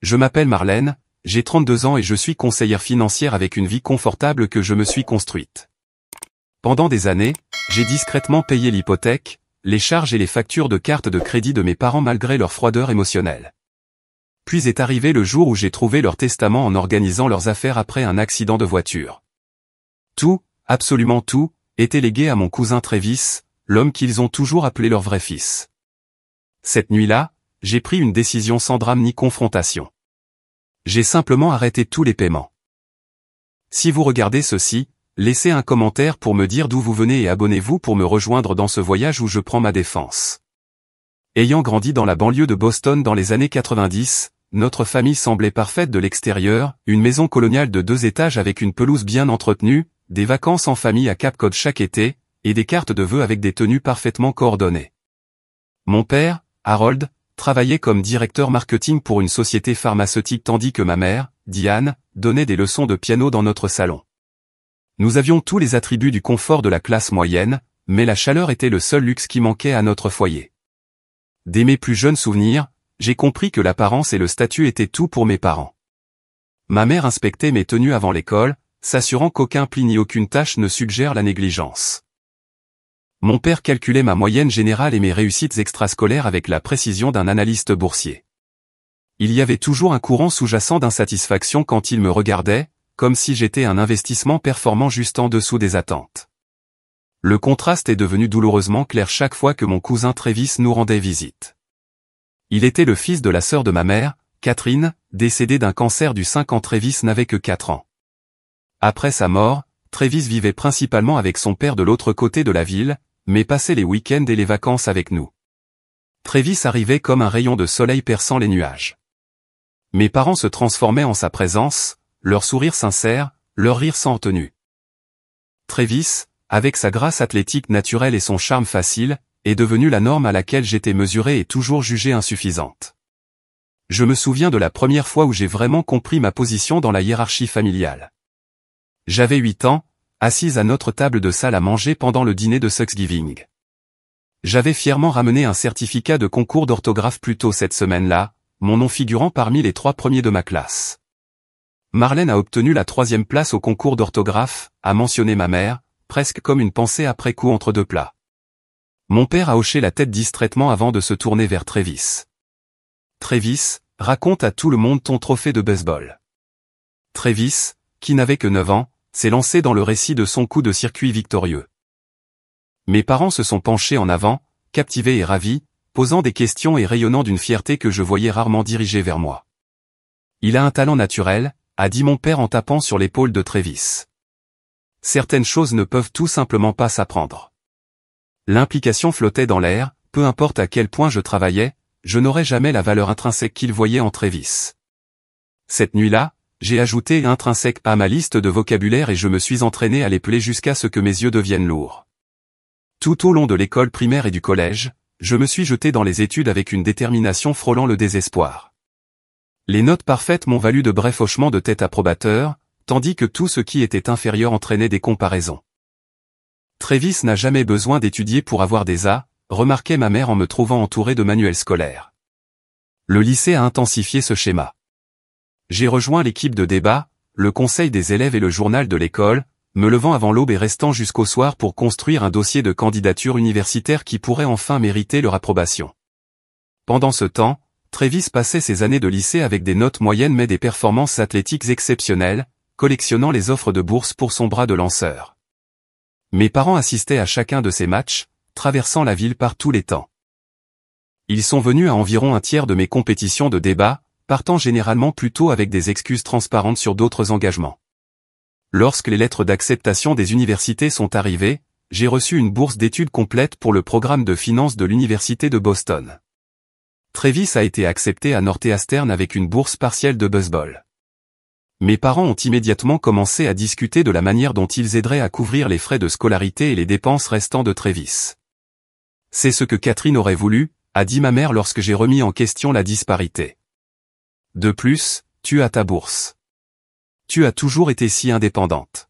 Je m'appelle Marlène, j'ai 32 ans et je suis conseillère financière avec une vie confortable que je me suis construite. Pendant des années, j'ai discrètement payé l'hypothèque, les charges et les factures de carte de crédit de mes parents malgré leur froideur émotionnelle. Puis est arrivé le jour où j'ai trouvé leur testament en organisant leurs affaires après un accident de voiture. Tout, absolument tout, était légué à mon cousin Travis, l'homme qu'ils ont toujours appelé leur vrai fils. Cette nuit-là, j'ai pris une décision sans drame ni confrontation. J'ai simplement arrêté tous les paiements. Si vous regardez ceci, laissez un commentaire pour me dire d'où vous venez et abonnez-vous pour me rejoindre dans ce voyage où je prends ma défense. Ayant grandi dans la banlieue de Boston dans les années 90, notre famille semblait parfaite de l'extérieur, une maison coloniale de 2 étages avec une pelouse bien entretenue, des vacances en famille à Cape Cod chaque été, et des cartes de vœux avec des tenues parfaitement coordonnées. Mon père, Harold, travaillait comme directeur marketing pour une société pharmaceutique tandis que ma mère, Diane, donnait des leçons de piano dans notre salon. Nous avions tous les attributs du confort de la classe moyenne, mais la chaleur était le seul luxe qui manquait à notre foyer. Dès mes plus jeunes souvenirs, j'ai compris que l'apparence et le statut étaient tout pour mes parents. Ma mère inspectait mes tenues avant l'école, s'assurant qu'aucun pli ni aucune tache ne suggère la négligence. Mon père calculait ma moyenne générale et mes réussites extrascolaires avec la précision d'un analyste boursier. Il y avait toujours un courant sous-jacent d'insatisfaction quand il me regardait, comme si j'étais un investissement performant juste en dessous des attentes. Le contraste est devenu douloureusement clair chaque fois que mon cousin Travis nous rendait visite. Il était le fils de la sœur de ma mère, Catherine, décédée d'un cancer du sein quand Travis n'avait que 4 ans. Après sa mort, Travis vivait principalement avec son père de l'autre côté de la ville, mais passait les week-ends et les vacances avec nous. Travis arrivait comme un rayon de soleil perçant les nuages. Mes parents se transformaient en sa présence, leur sourire sincère, leur rire sans retenue. Travis, avec sa grâce athlétique naturelle et son charme facile, est devenu la norme à laquelle j'étais mesurée et toujours jugée insuffisante. Je me souviens de la première fois où j'ai vraiment compris ma position dans la hiérarchie familiale. J'avais 8 ans, assise à notre table de salle à manger pendant le dîner de Thanksgiving. J'avais fièrement ramené un certificat de concours d'orthographe plus tôt cette semaine-là, mon nom figurant parmi les 3 premiers de ma classe. Marlène a obtenu la 3e place au concours d'orthographe, a mentionné ma mère, presque comme une pensée après coup entre 2 plats. Mon père a hoché la tête distraitement avant de se tourner vers Travis. Travis, raconte à tout le monde ton trophée de baseball. Travis, qui n'avait que 9 ans, s'est lancé dans le récit de son coup de circuit victorieux. Mes parents se sont penchés en avant, captivés et ravis, posant des questions et rayonnant d'une fierté que je voyais rarement dirigée vers moi. Il a un talent naturel, a dit mon père en tapant sur l'épaule de Travis. Certaines choses ne peuvent tout simplement pas s'apprendre. L'implication flottait dans l'air, peu importe à quel point je travaillais, je n'aurais jamais la valeur intrinsèque qu'il voyait en Travis. Cette nuit-là, j'ai ajouté intrinsèque à ma liste de vocabulaire et je me suis entraîné à l'épeler jusqu'à ce que mes yeux deviennent lourds. Tout au long de l'école primaire et du collège, je me suis jeté dans les études avec une détermination frôlant le désespoir. Les notes parfaites m'ont valu de brefs hochements de tête approbateurs, tandis que tout ce qui était inférieur entraînait des comparaisons. Travis n'a jamais besoin d'étudier pour avoir des A, remarquait ma mère en me trouvant entouré de manuels scolaires. Le lycée a intensifié ce schéma. J'ai rejoint l'équipe de débat, le conseil des élèves et le journal de l'école, me levant avant l'aube et restant jusqu'au soir pour construire un dossier de candidature universitaire qui pourrait enfin mériter leur approbation. Pendant ce temps, Travis passait ses années de lycée avec des notes moyennes mais des performances athlétiques exceptionnelles, collectionnant les offres de bourse pour son bras de lanceur. Mes parents assistaient à chacun de ces matchs, traversant la ville par tous les temps. Ils sont venus à environ un tiers de mes compétitions de débat, partant généralement plutôt avec des excuses transparentes sur d'autres engagements. Lorsque les lettres d'acceptation des universités sont arrivées, j'ai reçu une bourse d'études complète pour le programme de finance de l'université de Boston. Travis a été accepté à Northeastern avec une bourse partielle de baseball. Mes parents ont immédiatement commencé à discuter de la manière dont ils aideraient à couvrir les frais de scolarité et les dépenses restants de Travis. C'est ce que Catherine aurait voulu, a dit ma mère lorsque j'ai remis en question la disparité. De plus, tu as ta bourse. Tu as toujours été si indépendante.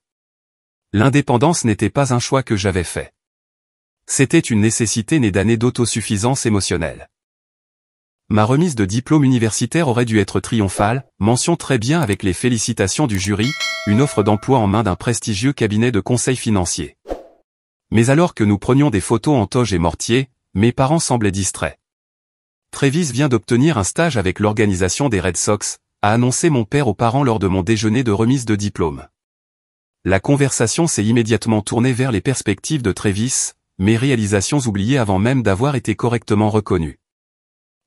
L'indépendance n'était pas un choix que j'avais fait. C'était une nécessité née d'années d'autosuffisance émotionnelle. Ma remise de diplôme universitaire aurait dû être triomphale, mention très bien avec les félicitations du jury, une offre d'emploi en main d'un prestigieux cabinet de conseil financier. Mais alors que nous prenions des photos en toge et mortier, mes parents semblaient distraits. Travis vient d'obtenir un stage avec l'organisation des Red Sox, a annoncé mon père aux parents lors de mon déjeuner de remise de diplôme. La conversation s'est immédiatement tournée vers les perspectives de Travis, mes réalisations oubliées avant même d'avoir été correctement reconnues.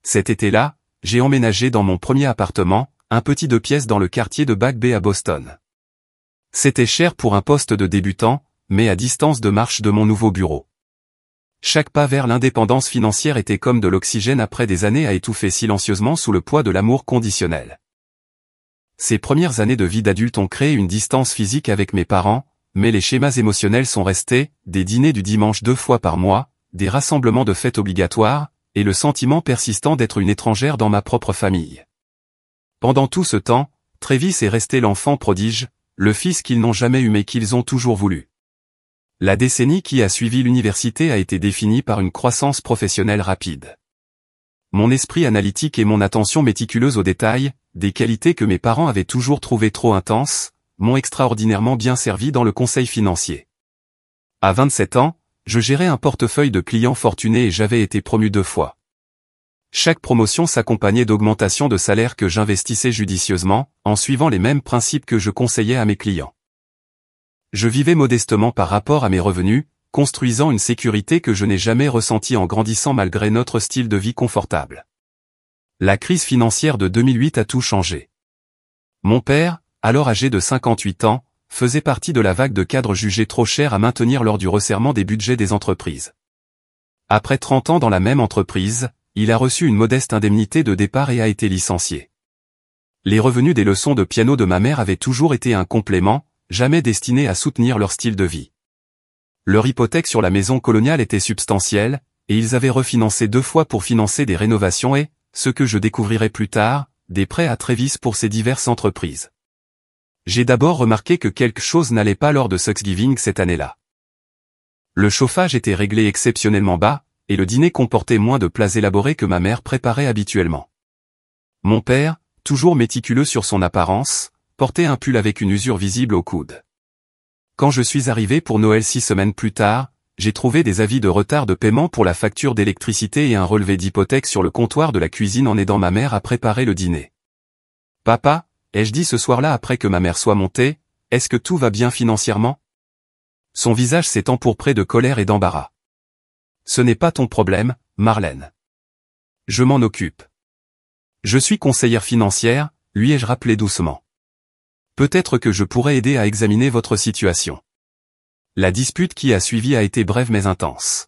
Cet été-là, j'ai emménagé dans mon premier appartement, un petit 2 pièces dans le quartier de Back Bay à Boston. C'était cher pour un poste de débutant, mais à distance de marche de mon nouveau bureau. Chaque pas vers l'indépendance financière était comme de l'oxygène après des années à étouffer silencieusement sous le poids de l'amour conditionnel. Ces premières années de vie d'adulte ont créé une distance physique avec mes parents, mais les schémas émotionnels sont restés, des dîners du dimanche 2 fois par mois, des rassemblements de fêtes obligatoires, et le sentiment persistant d'être une étrangère dans ma propre famille. Pendant tout ce temps, Travis est resté l'enfant prodige, le fils qu'ils n'ont jamais eu mais qu'ils ont toujours voulu. La décennie qui a suivi l'université a été définie par une croissance professionnelle rapide. Mon esprit analytique et mon attention méticuleuse aux détails, des qualités que mes parents avaient toujours trouvées trop intenses, m'ont extraordinairement bien servi dans le conseil financier. À 27 ans, je gérais un portefeuille de clients fortunés et j'avais été promu 2 fois. Chaque promotion s'accompagnait d'augmentations de salaire que j'investissais judicieusement, en suivant les mêmes principes que je conseillais à mes clients. Je vivais modestement par rapport à mes revenus, construisant une sécurité que je n'ai jamais ressentie en grandissant malgré notre style de vie confortable. La crise financière de 2008 a tout changé. Mon père, alors âgé de 58 ans, faisait partie de la vague de cadres jugés trop chers à maintenir lors du resserrement des budgets des entreprises. Après 30 ans dans la même entreprise, il a reçu une modeste indemnité de départ et a été licencié. Les revenus des leçons de piano de ma mère avaient toujours été un complément, jamais destiné à soutenir leur style de vie. Leur hypothèque sur la maison coloniale était substantielle, et ils avaient refinancé 2 fois pour financer des rénovations et, ce que je découvrirai plus tard, des prêts à Travis pour ces diverses entreprises. J'ai d'abord remarqué que quelque chose n'allait pas lors de Thanksgiving cette année-là. Le chauffage était réglé exceptionnellement bas, et le dîner comportait moins de plats élaborés que ma mère préparait habituellement. Mon père, toujours méticuleux sur son apparence, portait un pull avec une usure visible au coude. Quand je suis arrivé pour Noël 6 semaines plus tard, j'ai trouvé des avis de retard de paiement pour la facture d'électricité et un relevé d'hypothèque sur le comptoir de la cuisine en aidant ma mère à préparer le dîner. « Papa », ai-je dit ce soir-là après que ma mère soit montée, « est-ce que tout va bien financièrement ?» Son visage s'est empourpré de colère et d'embarras. « Ce n'est pas ton problème, Marlène. Je m'en occupe. Je suis conseillère financière, lui ai-je rappelé doucement. Peut-être que je pourrais aider à examiner votre situation. » La dispute qui a suivi a été brève mais intense.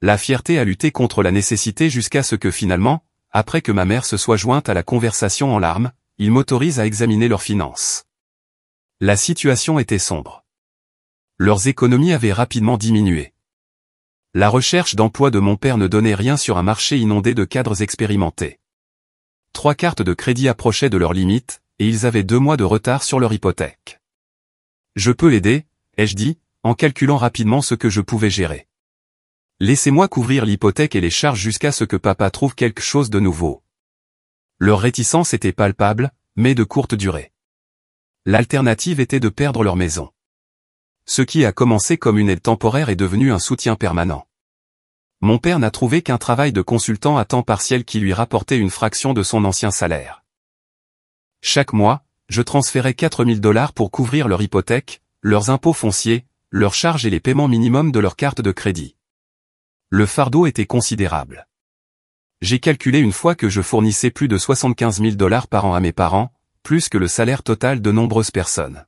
La fierté a lutté contre la nécessité jusqu'à ce que finalement, après que ma mère se soit jointe à la conversation en larmes, il m'autorise à examiner leurs finances. La situation était sombre. Leurs économies avaient rapidement diminué. La recherche d'emploi de mon père ne donnait rien sur un marché inondé de cadres expérimentés. 3 cartes de crédit approchaient de leurs limites, et ils avaient 2 mois de retard sur leur hypothèque. « Je peux l'aider », ai-je dit, en calculant rapidement ce que je pouvais gérer. « Laissez-moi couvrir l'hypothèque et les charges jusqu'à ce que papa trouve quelque chose de nouveau. » Leur réticence était palpable, mais de courte durée. L'alternative était de perdre leur maison. Ce qui a commencé comme une aide temporaire est devenu un soutien permanent. Mon père n'a trouvé qu'un travail de consultant à temps partiel qui lui rapportait une fraction de son ancien salaire. Chaque mois, je transférais 4 000 $ pour couvrir leur hypothèque, leurs impôts fonciers, leurs charges et les paiements minimums de leur carte de crédit. Le fardeau était considérable. J'ai calculé une fois que je fournissais plus de 75 000 $ par an à mes parents, plus que le salaire total de nombreuses personnes.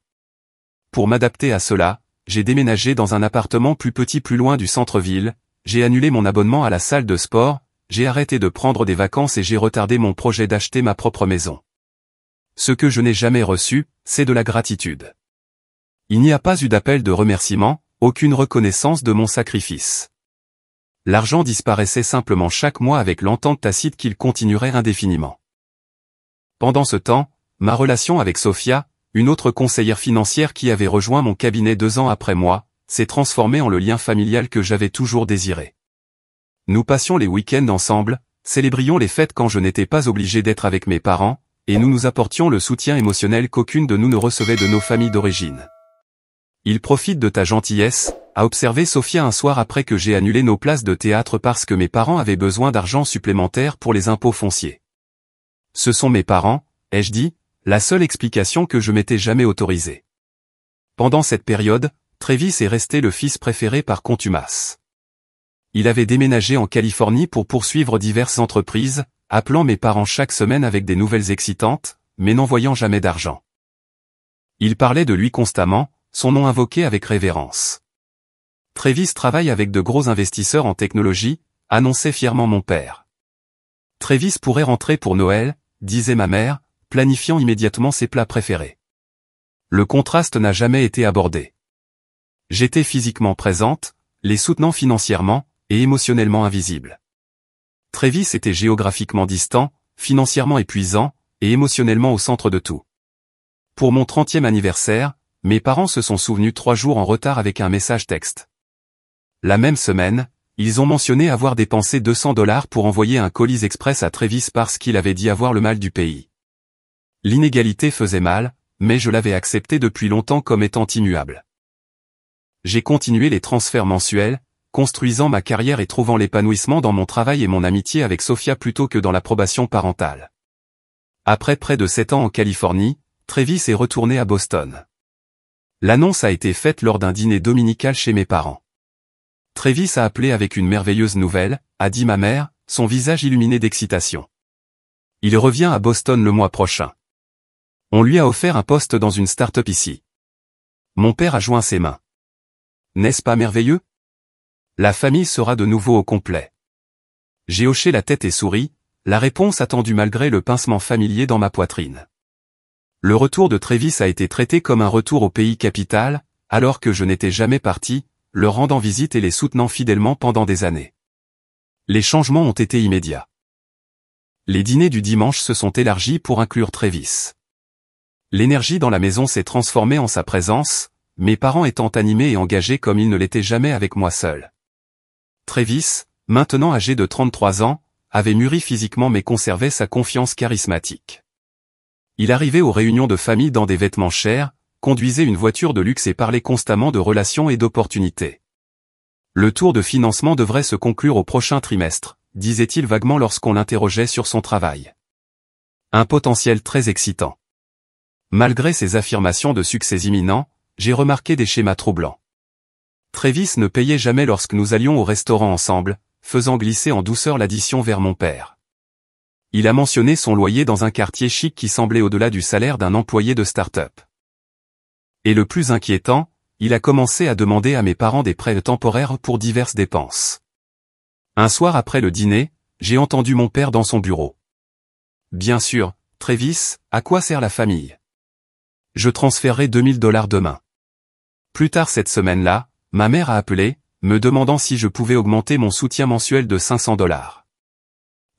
Pour m'adapter à cela, j'ai déménagé dans un appartement plus petit plus loin du centre-ville, j'ai annulé mon abonnement à la salle de sport, j'ai arrêté de prendre des vacances et j'ai retardé mon projet d'acheter ma propre maison. Ce que je n'ai jamais reçu, c'est de la gratitude. Il n'y a pas eu d'appel de remerciement, aucune reconnaissance de mon sacrifice. L'argent disparaissait simplement chaque mois avec l'entente tacite qu'il continuerait indéfiniment. Pendant ce temps, ma relation avec Sophia, une autre conseillère financière qui avait rejoint mon cabinet 2 ans après moi, s'est transformée en le lien familial que j'avais toujours désiré. Nous passions les week-ends ensemble, célébrions les fêtes quand je n'étais pas obligé d'être avec mes parents, et nous nous apportions le soutien émotionnel qu'aucune de nous ne recevait de nos familles d'origine. Il profite de ta gentillesse, a observé Sophia un soir après que j'ai annulé nos places de théâtre parce que mes parents avaient besoin d'argent supplémentaire pour les impôts fonciers. Ce sont mes parents, ai-je dit, la seule explication que je m'étais jamais autorisée. Pendant cette période, Travis est resté le fils préféré par contumace. Il avait déménagé en Californie pour poursuivre diverses entreprises, appelant mes parents chaque semaine avec des nouvelles excitantes, mais n'envoyant jamais d'argent. Il parlait de lui constamment, son nom invoqué avec révérence. Travis travaille avec de gros investisseurs en technologie, annonçait fièrement mon père. Travis pourrait rentrer pour Noël, disait ma mère, planifiant immédiatement ses plats préférés. Le contraste n'a jamais été abordé. J'étais physiquement présente, les soutenant financièrement, et émotionnellement invisible. Travis était géographiquement distant, financièrement épuisant, et émotionnellement au centre de tout. Pour mon 30e anniversaire, mes parents se sont souvenus 3 jours en retard avec un message texte. La même semaine, ils ont mentionné avoir dépensé $200 pour envoyer un colis express à Travis parce qu'il avait dit avoir le mal du pays. L'inégalité faisait mal, mais je l'avais accepté depuis longtemps comme étant immuable. J'ai continué les transferts mensuels, construisant ma carrière et trouvant l'épanouissement dans mon travail et mon amitié avec Sophia plutôt que dans l'approbation parentale. Après près de 7 ans en Californie, Travis est retourné à Boston. L'annonce a été faite lors d'un dîner dominical chez mes parents. Travis a appelé avec une merveilleuse nouvelle, a dit ma mère, son visage illuminé d'excitation. Il revient à Boston le mois prochain. On lui a offert un poste dans une start-up ici. Mon père a joint ses mains. N'est-ce pas merveilleux? La famille sera de nouveau au complet. J'ai hoché la tête et souri, la réponse attendue malgré le pincement familier dans ma poitrine. Le retour de Travis a été traité comme un retour au pays capital, alors que je n'étais jamais parti, le rendant visite et les soutenant fidèlement pendant des années. Les changements ont été immédiats. Les dîners du dimanche se sont élargis pour inclure Travis. L'énergie dans la maison s'est transformée en sa présence, mes parents étant animés et engagés comme ils ne l'étaient jamais avec moi seul. Travis, maintenant âgé de 33 ans, avait mûri physiquement mais conservait sa confiance charismatique. Il arrivait aux réunions de famille dans des vêtements chers, conduisait une voiture de luxe et parlait constamment de relations et d'opportunités. Le tour de financement devrait se conclure au prochain trimestre, disait-il vaguement lorsqu'on l'interrogeait sur son travail. Un potentiel très excitant. Malgré ces affirmations de succès imminent, j'ai remarqué des schémas troublants. Travis ne payait jamais lorsque nous allions au restaurant ensemble, faisant glisser en douceur l'addition vers mon père. Il a mentionné son loyer dans un quartier chic qui semblait au-delà du salaire d'un employé de start-up. Et le plus inquiétant, il a commencé à demander à mes parents des prêts temporaires pour diverses dépenses. Un soir après le dîner, j'ai entendu mon père dans son bureau. Bien sûr, Travis, à quoi sert la famille? Je transférerai $2000 demain. Plus tard cette semaine-là, ma mère a appelé, me demandant si je pouvais augmenter mon soutien mensuel de $500.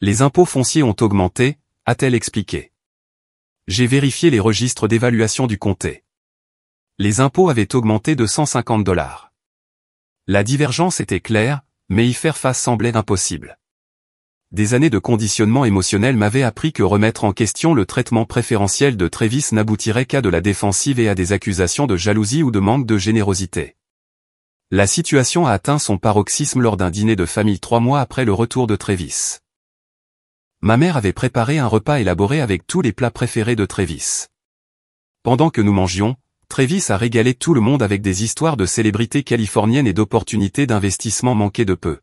Les impôts fonciers ont augmenté, a-t-elle expliqué. J'ai vérifié les registres d'évaluation du comté. Les impôts avaient augmenté de $150. La divergence était claire, mais y faire face semblait impossible. Des années de conditionnement émotionnel m'avaient appris que remettre en question le traitement préférentiel de Travis n'aboutirait qu'à de la défensive et à des accusations de jalousie ou de manque de générosité. La situation a atteint son paroxysme lors d'un dîner de famille 3 mois après le retour de Travis. Ma mère avait préparé un repas élaboré avec tous les plats préférés de Travis. Pendant que nous mangions, Travis a régalé tout le monde avec des histoires de célébrités californiennes et d'opportunités d'investissement manquées de peu.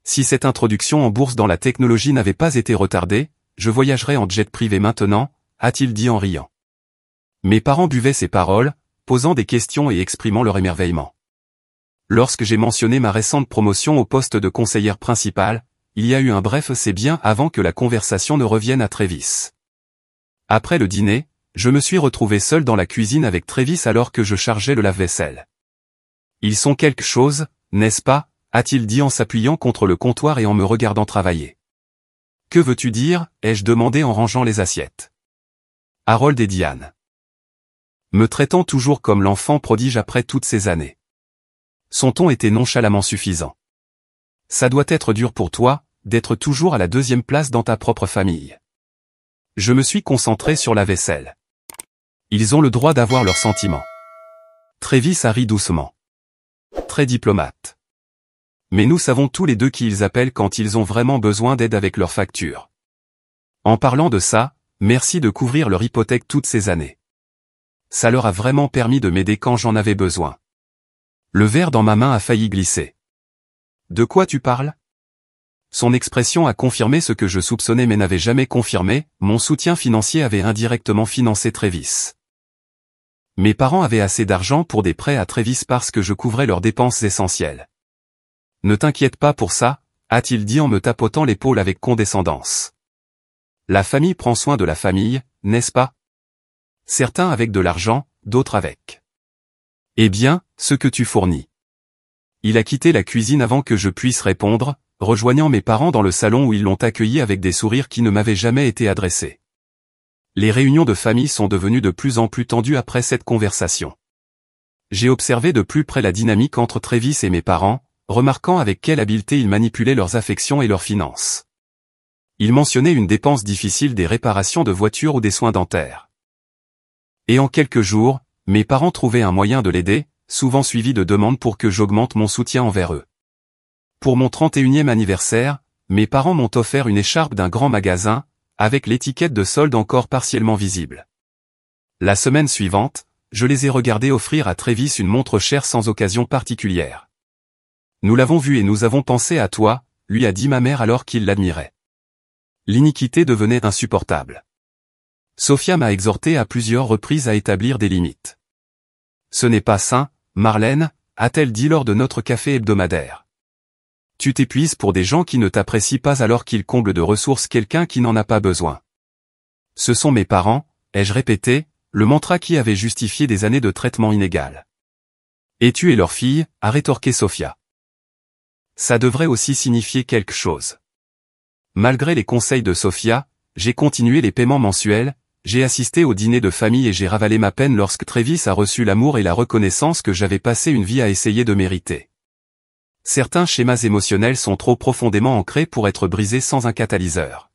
Si cette introduction en bourse dans la technologie n'avait pas été retardée, je voyagerais en jet privé maintenant, a-t-il dit en riant. Mes parents buvaient ses paroles, posant des questions et exprimant leur émerveillement. Lorsque j'ai mentionné ma récente promotion au poste de conseillère principale, il y a eu un bref c'est bien avant que la conversation ne revienne à Travis. Après le dîner, je me suis retrouvé seul dans la cuisine avec Travis alors que je chargeais le lave-vaisselle. Ils sont quelque chose, n'est-ce pas, a-t-il dit en s'appuyant contre le comptoir et en me regardant travailler. Que veux-tu dire, ai-je demandé en rangeant les assiettes. Harold et Diane. Me traitant toujours comme l'enfant prodige après toutes ces années. Son ton était nonchalamment suffisant. Ça doit être dur pour toi, d'être toujours à la deuxième place dans ta propre famille. Je me suis concentré sur la vaisselle. Ils ont le droit d'avoir leurs sentiments. Travis a ri doucement. Très diplomate. Mais nous savons tous les deux qui ils appellent quand ils ont vraiment besoin d'aide avec leurs factures. En parlant de ça, merci de couvrir leur hypothèque toutes ces années. Ça leur a vraiment permis de m'aider quand j'en avais besoin. Le verre dans ma main a failli glisser. De quoi tu parles? Son expression a confirmé ce que je soupçonnais mais n'avais jamais confirmé, mon soutien financier avait indirectement financé Travis. Mes parents avaient assez d'argent pour des prêts à Travis parce que je couvrais leurs dépenses essentielles. Ne t'inquiète pas pour ça, a-t-il dit en me tapotant l'épaule avec condescendance. La famille prend soin de la famille, n'est-ce pas? Certains avec de l'argent, d'autres avec. Eh bien, ce que tu fournis. Il a quitté la cuisine avant que je puisse répondre, rejoignant mes parents dans le salon où ils l'ont accueilli avec des sourires qui ne m'avaient jamais été adressés. Les réunions de famille sont devenues de plus en plus tendues après cette conversation. J'ai observé de plus près la dynamique entre Travis et mes parents, remarquant avec quelle habileté ils manipulaient leurs affections et leurs finances. Ils mentionnaient une dépense difficile des réparations de voitures ou des soins dentaires. Et en quelques jours, mes parents trouvaient un moyen de l'aider, souvent suivi de demandes pour que j'augmente mon soutien envers eux. Pour mon 31e anniversaire, mes parents m'ont offert une écharpe d'un grand magasin, avec l'étiquette de solde encore partiellement visible. La semaine suivante, je les ai regardés offrir à Travis une montre chère sans occasion particulière. Nous l'avons vu et nous avons pensé à toi, lui a dit ma mère alors qu'il l'admirait. L'iniquité devenait insupportable. Sophia m'a exhorté à plusieurs reprises à établir des limites. Ce n'est pas sain, Marlène, a-t-elle dit lors de notre café hebdomadaire. Tu t'épuises pour des gens qui ne t'apprécient pas alors qu'ils comblent de ressources quelqu'un qui n'en a pas besoin. Ce sont mes parents, ai-je répété, le mantra qui avait justifié des années de traitement inégal. Et tu es leur fille, a rétorqué Sophia. Ça devrait aussi signifier quelque chose. Malgré les conseils de Sophia, j'ai continué les paiements mensuels, j'ai assisté au dîner de famille et j'ai ravalé ma peine lorsque Travis a reçu l'amour et la reconnaissance que j'avais passé une vie à essayer de mériter. Certains schémas émotionnels sont trop profondément ancrés pour être brisés sans un catalyseur.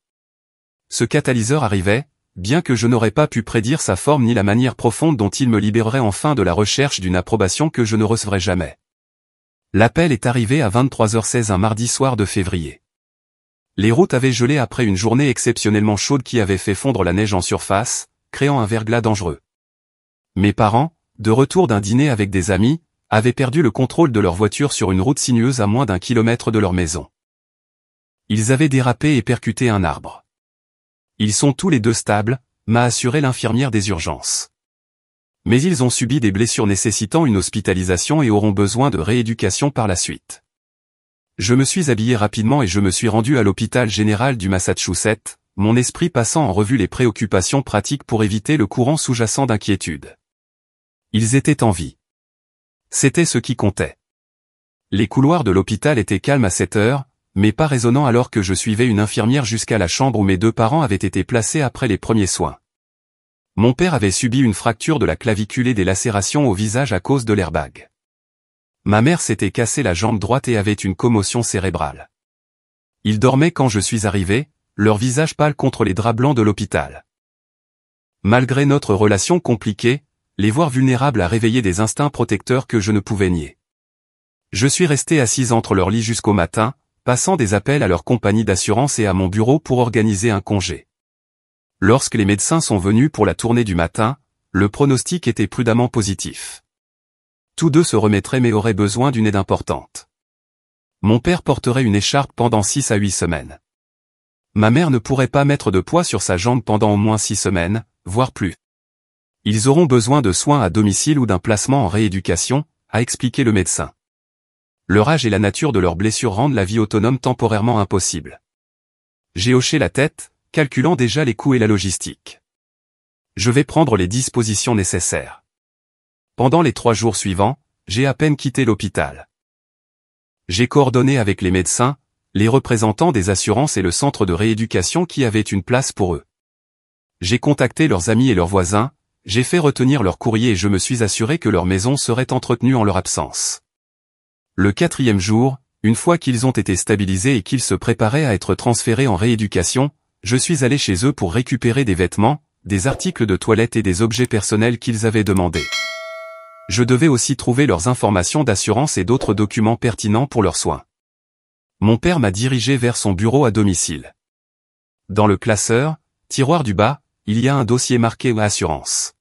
Ce catalyseur arrivait, bien que je n'aurais pas pu prédire sa forme ni la manière profonde dont il me libérerait enfin de la recherche d'une approbation que je ne recevrais jamais. L'appel est arrivé à 23h16 un mardi soir de février. Les routes avaient gelé après une journée exceptionnellement chaude qui avait fait fondre la neige en surface, créant un verglas dangereux. Mes parents, de retour d'un dîner avec des amis, avaient perdu le contrôle de leur voiture sur une route sinueuse à moins d'1 kilomètre de leur maison. Ils avaient dérapé et percuté un arbre. Ils sont tous les deux stables, m'a assuré l'infirmière des urgences. Mais ils ont subi des blessures nécessitant une hospitalisation et auront besoin de rééducation par la suite. Je me suis habillé rapidement et je me suis rendu à l'hôpital général du Massachusetts, mon esprit passant en revue les préoccupations pratiques pour éviter le courant sous-jacent d'inquiétude. Ils étaient en vie. C'était ce qui comptait. Les couloirs de l'hôpital étaient calmes à 7 heures, mais pas résonnants alors que je suivais une infirmière jusqu'à la chambre où mes deux parents avaient été placés après les premiers soins. Mon père avait subi une fracture de la clavicule et des lacérations au visage à cause de l'airbag. Ma mère s'était cassé la jambe droite et avait une commotion cérébrale. Ils dormaient quand je suis arrivé, leur visage pâle contre les draps blancs de l'hôpital. Malgré notre relation compliquée, les voir vulnérables a réveillé des instincts protecteurs que je ne pouvais nier. Je suis resté assise entre leurs lits jusqu'au matin, passant des appels à leur compagnie d'assurance et à mon bureau pour organiser un congé. Lorsque les médecins sont venus pour la tournée du matin, le pronostic était prudemment positif. Tous deux se remettraient mais auraient besoin d'une aide importante. Mon père porterait une écharpe pendant 6 à 8 semaines. Ma mère ne pourrait pas mettre de poids sur sa jambe pendant au moins 6 semaines, voire plus. Ils auront besoin de soins à domicile ou d'un placement en rééducation, a expliqué le médecin. Leur âge et la nature de leurs blessures rendent la vie autonome temporairement impossible. J'ai hoché la tête, calculant déjà les coûts et la logistique. Je vais prendre les dispositions nécessaires. Pendant les 3 jours suivants, j'ai à peine quitté l'hôpital. J'ai coordonné avec les médecins, les représentants des assurances et le centre de rééducation qui avait une place pour eux. J'ai contacté leurs amis et leurs voisins, j'ai fait retenir leur courrier et je me suis assuré que leur maison serait entretenue en leur absence. Le 4e jour, Une fois qu'ils ont été stabilisés et qu'ils se préparaient à être transférés en rééducation, je suis allé chez eux pour récupérer des vêtements, des articles de toilette et des objets personnels qu'ils avaient demandés. Je devais aussi trouver leurs informations d'assurance et d'autres documents pertinents pour leurs soins. Mon père m'a dirigé vers son bureau à domicile. Dans le classeur, tiroir du bas, il y a un dossier marqué assurance.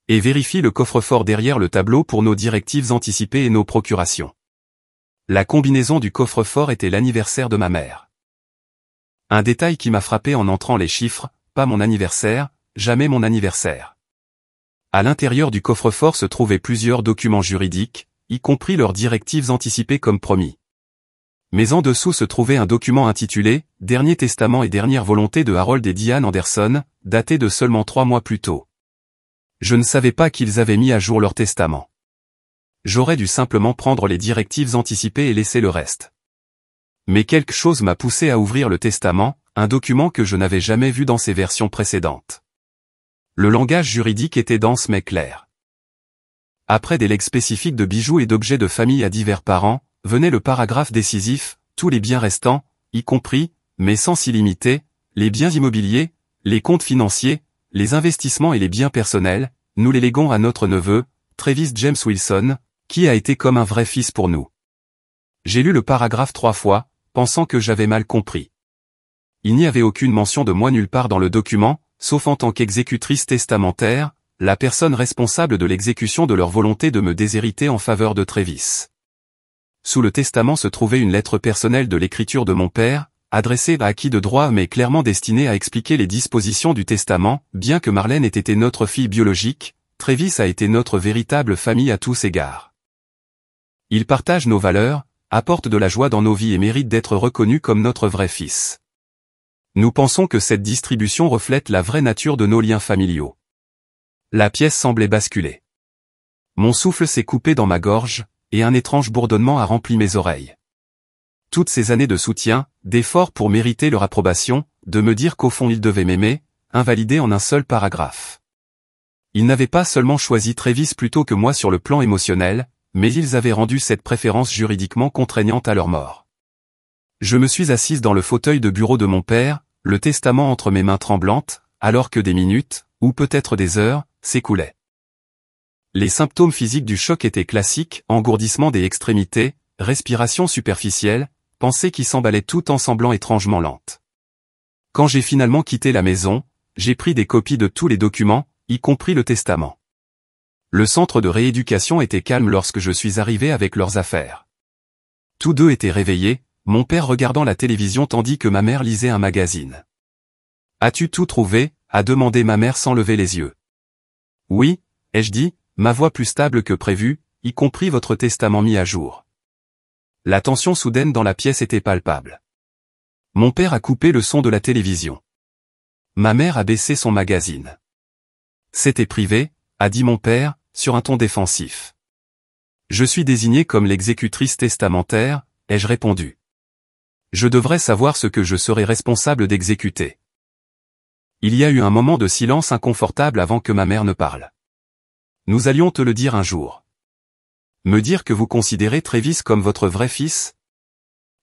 Et vérifie le coffre-fort derrière le tableau pour nos directives anticipées et nos procurations. La combinaison du coffre-fort était l'anniversaire de ma mère. Un détail qui m'a frappé en entrant les chiffres, pas mon anniversaire, jamais mon anniversaire. À l'intérieur du coffre-fort se trouvaient plusieurs documents juridiques, y compris leurs directives anticipées comme promis. Mais en dessous se trouvait un document intitulé « Dernier testament et dernière volonté de Harold et Diane Anderson », daté de seulement 3 mois plus tôt. Je ne savais pas qu'ils avaient mis à jour leur testament. J'aurais dû simplement prendre les directives anticipées et laisser le reste. Mais quelque chose m'a poussé à ouvrir le testament, un document que je n'avais jamais vu dans ses versions précédentes. Le langage juridique était dense mais clair. Après des legs spécifiques de bijoux et d'objets de famille à divers parents, venait le paragraphe décisif, tous les biens restants, y compris, mais sans illimité, les biens immobiliers, les comptes financiers, les investissements et les biens personnels, nous les léguons à notre neveu, Travis James Wilson, qui a été comme un vrai fils pour nous. J'ai lu le paragraphe 3 fois, pensant que j'avais mal compris. Il n'y avait aucune mention de moi nulle part dans le document, sauf en tant qu'exécutrice testamentaire, la personne responsable de l'exécution de leur volonté de me déshériter en faveur de Travis. Sous le testament se trouvait une lettre personnelle de l'écriture de mon père, adressée à qui de droit mais clairement destinée à expliquer les dispositions du testament. Bien que Marlène ait été notre fille biologique, Travis a été notre véritable famille à tous égards. Il partage nos valeurs, apporte de la joie dans nos vies et mérite d'être reconnu comme notre vrai fils. Nous pensons que cette distribution reflète la vraie nature de nos liens familiaux. La pièce semblait basculer. Mon souffle s'est coupé dans ma gorge, et un étrange bourdonnement a rempli mes oreilles. Toutes ces années de soutien, d'efforts pour mériter leur approbation, de me dire qu'au fond ils devaient m'aimer, invalidés en un seul paragraphe. Ils n'avaient pas seulement choisi Travis plutôt que moi sur le plan émotionnel, mais ils avaient rendu cette préférence juridiquement contraignante à leur mort. Je me suis assise dans le fauteuil de bureau de mon père, le testament entre mes mains tremblantes, alors que des minutes, ou peut-être des heures, s'écoulaient. Les symptômes physiques du choc étaient classiques, engourdissement des extrémités, respiration superficielle, pensée qui s'emballait tout en semblant étrangement lente. Quand j'ai finalement quitté la maison, j'ai pris des copies de tous les documents, y compris le testament. Le centre de rééducation était calme lorsque je suis arrivé avec leurs affaires. Tous deux étaient réveillés, mon père regardant la télévision tandis que ma mère lisait un magazine. « As-tu tout trouvé ?» a demandé ma mère sans lever les yeux. « Oui », ai-je dit, ma voix plus stable que prévu, y compris votre testament mis à jour. La tension soudaine dans la pièce était palpable. Mon père a coupé le son de la télévision. Ma mère a baissé son magazine. C'était privé, a dit mon père, sur un ton défensif. Je suis désignée comme l'exécutrice testamentaire, ai-je répondu. Je devrais savoir ce que je serais responsable d'exécuter. Il y a eu un moment de silence inconfortable avant que ma mère ne parle. Nous allions te le dire un jour. Me dire que vous considérez Travis comme votre vrai fils?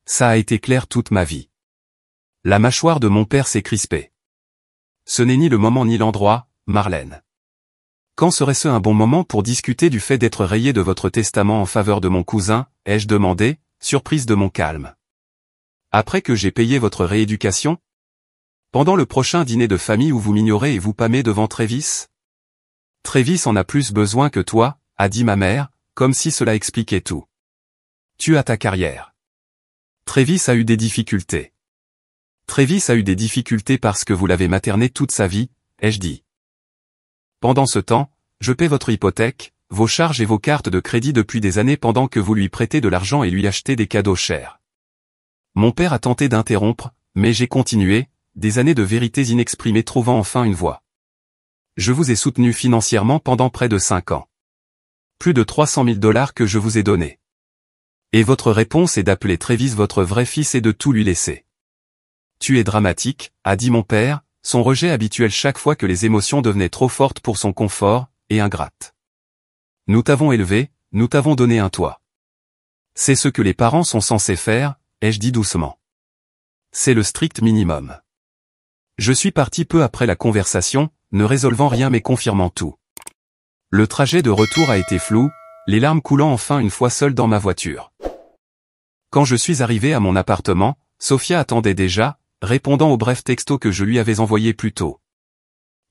Ça a été clair toute ma vie. La mâchoire de mon père s'est crispée. Ce n'est ni le moment ni l'endroit, Marlène. Quand serait-ce un bon moment pour discuter du fait d'être rayé de votre testament en faveur de mon cousin, ai-je demandé, surprise de mon calme. Après que j'ai payé votre rééducation? Pendant le prochain dîner de famille où vous m'ignorez et vous pâmez devant Travis? Travis en a plus besoin que toi, a dit ma mère, comme si cela expliquait tout. Tu as ta carrière. Travis a eu des difficultés. Travis a eu des difficultés parce que vous l'avez materné toute sa vie, ai-je dit. Pendant ce temps, je paie votre hypothèque, vos charges et vos cartes de crédit depuis des années pendant que vous lui prêtez de l'argent et lui achetez des cadeaux chers. Mon père a tenté d'interrompre, mais j'ai continué, des années de vérités inexprimées trouvant enfin une voie. Je vous ai soutenu financièrement pendant près de 5 ans. Plus de 300 000 $ que je vous ai donnés. Et votre réponse est d'appeler Travis votre vrai fils et de tout lui laisser. Tu es dramatique, a dit mon père, son rejet habituel chaque fois que les émotions devenaient trop fortes pour son confort, et ingrate. Nous t'avons élevé, nous t'avons donné un toit. C'est ce que les parents sont censés faire, ai-je dit doucement. C'est le strict minimum. Je suis parti peu après la conversation, ne résolvant rien mais confirmant tout. Le trajet de retour a été flou, les larmes coulant enfin une fois seul dans ma voiture. Quand je suis arrivé à mon appartement, Sophia attendait déjà, répondant au bref texto que je lui avais envoyé plus tôt.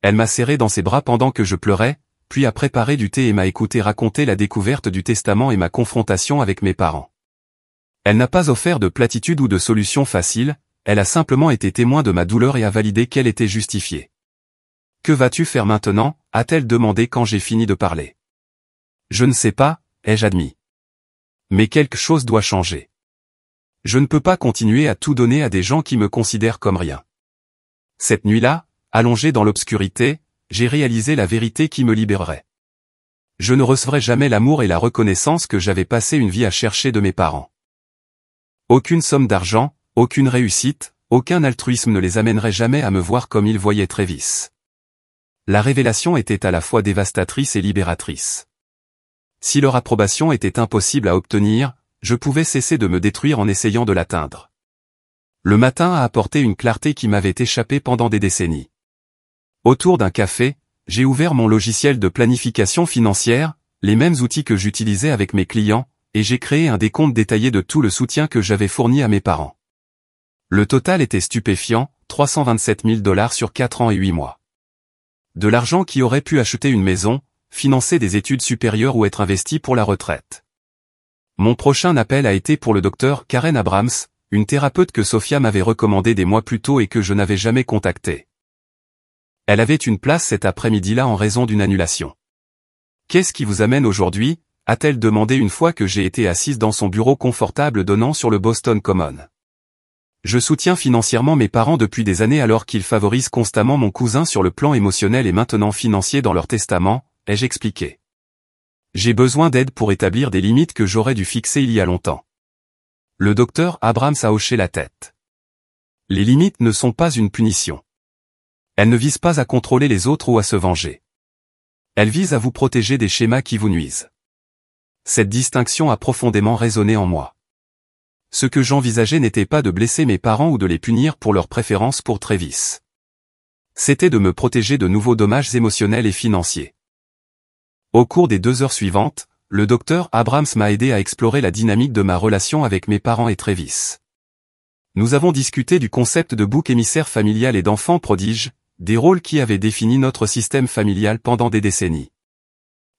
Elle m'a serré dans ses bras pendant que je pleurais, puis a préparé du thé et m'a écouté raconter la découverte du testament et ma confrontation avec mes parents. Elle n'a pas offert de platitude ou de solution facile, elle a simplement été témoin de ma douleur et a validé qu'elle était justifiée. « Que vas-tu faire maintenant » a-t-elle demandé quand j'ai fini de parler. « Je ne sais pas » ai-je admis. Mais quelque chose doit changer. Je ne peux pas continuer à tout donner à des gens qui me considèrent comme rien. Cette nuit-là, allongé dans l'obscurité, j'ai réalisé la vérité qui me libérerait. Je ne recevrai jamais l'amour et la reconnaissance que j'avais passé une vie à chercher de mes parents. Aucune somme d'argent, aucune réussite, aucun altruisme ne les amènerait jamais à me voir comme ils voyaient Travis. La révélation était à la fois dévastatrice et libératrice. Si leur approbation était impossible à obtenir, je pouvais cesser de me détruire en essayant de l'atteindre. Le matin a apporté une clarté qui m'avait échappé pendant des décennies. Autour d'un café, j'ai ouvert mon logiciel de planification financière, les mêmes outils que j'utilisais avec mes clients, et j'ai créé un décompte détaillé de tout le soutien que j'avais fourni à mes parents. Le total était stupéfiant, 327 000 $ sur 4 ans et 8 mois. De l'argent qui aurait pu acheter une maison, financer des études supérieures ou être investi pour la retraite. Mon prochain appel a été pour le docteur Karen Abrams, une thérapeute que Sophia m'avait recommandée des mois plus tôt et que je n'avais jamais contactée. Elle avait une place cet après-midi-là en raison d'une annulation. « Qu'est-ce qui vous amène aujourd'hui » a-t-elle demandé une fois que j'ai été assise dans son bureau confortable donnant sur le Boston Common. Je soutiens financièrement mes parents depuis des années alors qu'ils favorisent constamment mon cousin sur le plan émotionnel et maintenant financier dans leur testament, ai-je expliqué. J'ai besoin d'aide pour établir des limites que j'aurais dû fixer il y a longtemps. Le docteur Abrams a hoché la tête. Les limites ne sont pas une punition. Elles ne visent pas à contrôler les autres ou à se venger. Elles visent à vous protéger des schémas qui vous nuisent. Cette distinction a profondément résonné en moi. Ce que j'envisageais n'était pas de blesser mes parents ou de les punir pour leur préférence pour Travis. C'était de me protéger de nouveaux dommages émotionnels et financiers. Au cours des 2 heures suivantes, le docteur Abrams m'a aidé à explorer la dynamique de ma relation avec mes parents et Travis. Nous avons discuté du concept de bouc émissaire familial et d'enfant prodige, des rôles qui avaient défini notre système familial pendant des décennies.